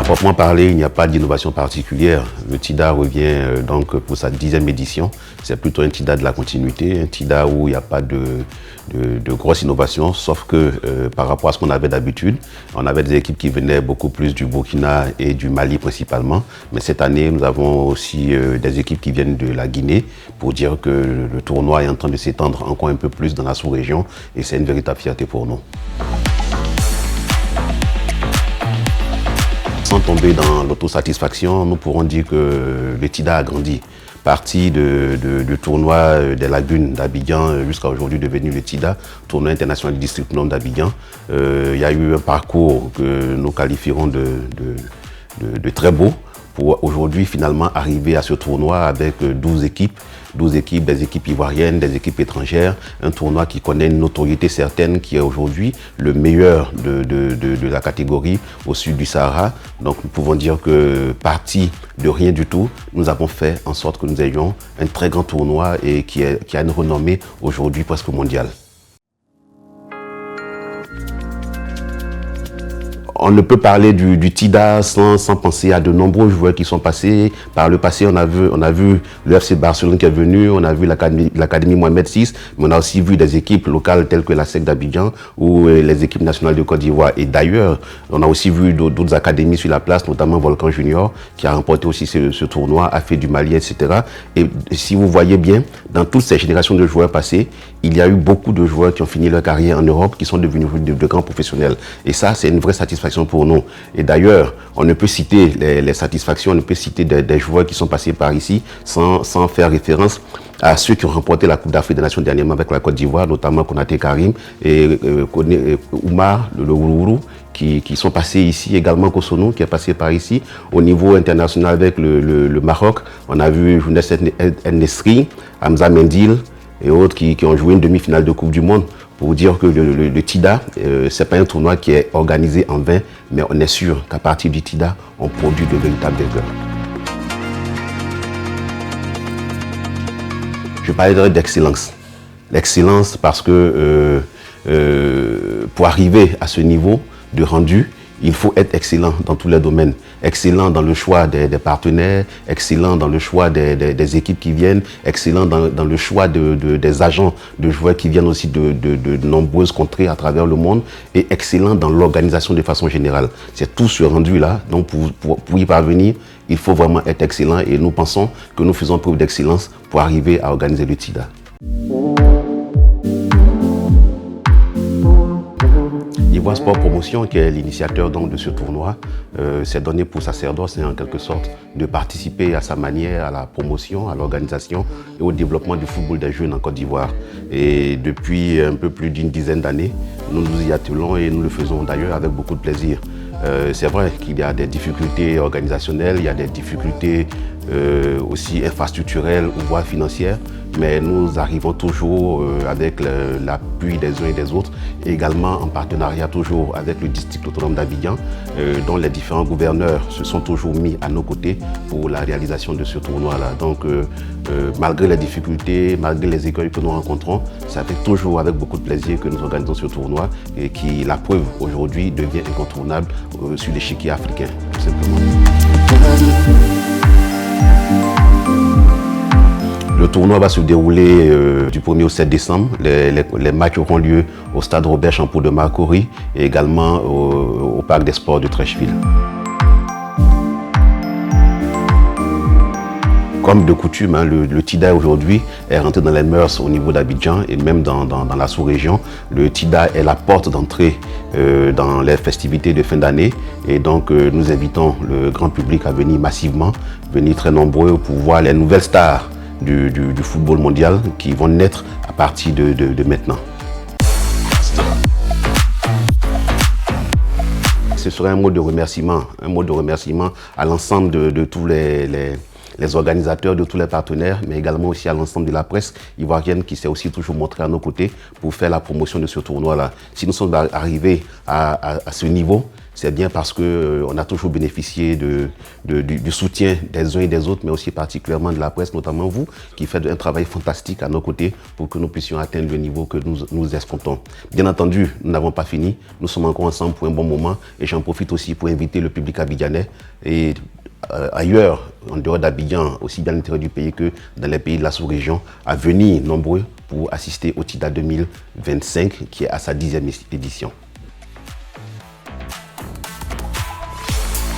proprement parler, il n'y a pas d'innovation particulière. Le TIDA revient donc pour sa 10e édition. C'est plutôt un TIDA de la continuité, un TIDA où il n'y a pas de grosses innovations, sauf que par rapport à ce qu'on avait d'habitude, on avait des équipes qui venaient beaucoup plus du Burkina et du Mali principalement. Mais cette année, nous avons aussi des équipes qui viennent de la Guinée pour dire que le tournoi est en train de s'étendre encore un peu plus dans la sous-région et c'est une véritable fierté pour nous. Sans tomber dans l'autosatisfaction, nous pourrons dire que le TIDA a grandi. Parti du tournoi des lagunes d'Abidjan jusqu'à aujourd'hui devenu le TIDA, tournoi international du district nord d'Abidjan. Il y a eu un parcours que nous qualifierons de très beau pour aujourd'hui finalement arriver à ce tournoi avec 12 équipes, des équipes ivoiriennes, des équipes étrangères, un tournoi qui connaît une notoriété certaine, qui est aujourd'hui le meilleur de la catégorie au sud du Sahara. Donc nous pouvons dire que parti de rien du tout, nous avons fait en sorte que nous ayons un très grand tournoi et qui a une renommée aujourd'hui presque mondiale. On ne peut parler du TIDA sans penser à de nombreux joueurs qui sont passés. Par le passé, on a vu le FC Barcelone qui est venu, on a vu l'Académie Mohamed VI, mais on a aussi vu des équipes locales telles que la SEC d'Abidjan ou les équipes nationales de Côte d'Ivoire. Et d'ailleurs, on a aussi vu d'autres académies sur la place, notamment Volcan Junior, qui a remporté aussi ce tournoi, a fait du Mali, etc. Et si vous voyez bien, dans toutes ces générations de joueurs passés, il y a eu beaucoup de joueurs qui ont fini leur carrière en Europe, qui sont devenus de grands professionnels. Et ça, c'est une vraie satisfaction pour nous. Et d'ailleurs, on ne peut citer les satisfactions, on ne peut citer des joueurs qui sont passés par ici sans faire référence à ceux qui ont remporté la Coupe d'Afrique des Nations dernièrement avec la Côte d'Ivoire, notamment Konaté Karim et Oumar le Wourourou, qui sont passés ici, également Kosonou qui est passé par ici. Au niveau international avec le Maroc, on a vu Younes El Nesri, Hamza Mendil et autres qui ont joué une demi-finale de Coupe du Monde. Pour dire que le TIDA, ce n'est pas un tournoi qui est organisé en vain, mais on est sûr qu'à partir du TIDA, on produit de véritables dégâts. Je parlerai d'excellence. L'excellence parce que pour arriver à ce niveau de rendu, il faut être excellent dans tous les domaines. Excellent dans le choix des partenaires, excellent dans le choix des équipes qui viennent, excellent dans le choix des agents, de joueurs qui viennent aussi de nombreuses contrées à travers le monde, et excellent dans l'organisation de façon générale. C'est tout ce rendu-là. Donc pour y parvenir, il faut vraiment être excellent et nous pensons que nous faisons preuve d'excellence pour arriver à organiser le TIDA. Ivoire Sport Promotion, qui est l'initiateur de ce tournoi, s'est donné pour sacerdoce en quelque sorte de participer à sa manière à la promotion, à l'organisation et au développement du football des jeunes en Côte d'Ivoire. Et depuis un peu plus d'une dizaine d'années, nous nous y attelons et nous le faisons d'ailleurs avec beaucoup de plaisir. C'est vrai qu'il y a des difficultés organisationnelles, il y a des difficultés aussi infrastructurelles ou voire financières, mais nous arrivons toujours avec l'appui des uns et des autres, et également en partenariat toujours avec le district autonome d'Abidjan, dont les différents gouverneurs se sont toujours mis à nos côtés pour la réalisation de ce tournoi-là. Donc malgré les difficultés, malgré les écueils que nous rencontrons, ça fait toujours avec beaucoup de plaisir que nous organisons ce tournoi et qui, la preuve aujourd'hui, devient incontournable sur l'échiquier africain, tout simplement. Le tournoi va se dérouler du 1er au 7 décembre. Les matchs auront lieu au stade Robert Champoux de Marcory et également au parc des sports de Trècheville. Comme de coutume, le TIDA aujourd'hui est rentré dans les mœurs au niveau d'Abidjan et même dans la sous-région. Le TIDA est la porte d'entrée dans les festivités de fin d'année et donc nous invitons le grand public à venir massivement, venir très nombreux pour voir les nouvelles stars du football mondial qui vont naître à partir de maintenant. Ce serait un mot de remerciement à l'ensemble de tous les organisateurs, de tous les partenaires, mais également aussi à l'ensemble de la presse ivoirienne qui s'est aussi toujours montrée à nos côtés pour faire la promotion de ce tournoi-là. Si nous sommes arrivés à ce niveau, c'est bien parce qu'on a toujours bénéficié du soutien des uns et des autres, mais aussi particulièrement de la presse, notamment vous, qui faites un travail fantastique à nos côtés pour que nous puissions atteindre le niveau que nous escomptons. Bien entendu, nous n'avons pas fini, nous sommes encore ensemble pour un bon moment et j'en profite aussi pour inviter le public abidjanais et ailleurs, en dehors d'Abidjan, aussi bien à l'intérieur du pays que dans les pays de la sous-région, à venir nombreux pour assister au TIDA 2025 qui est à sa 10e édition.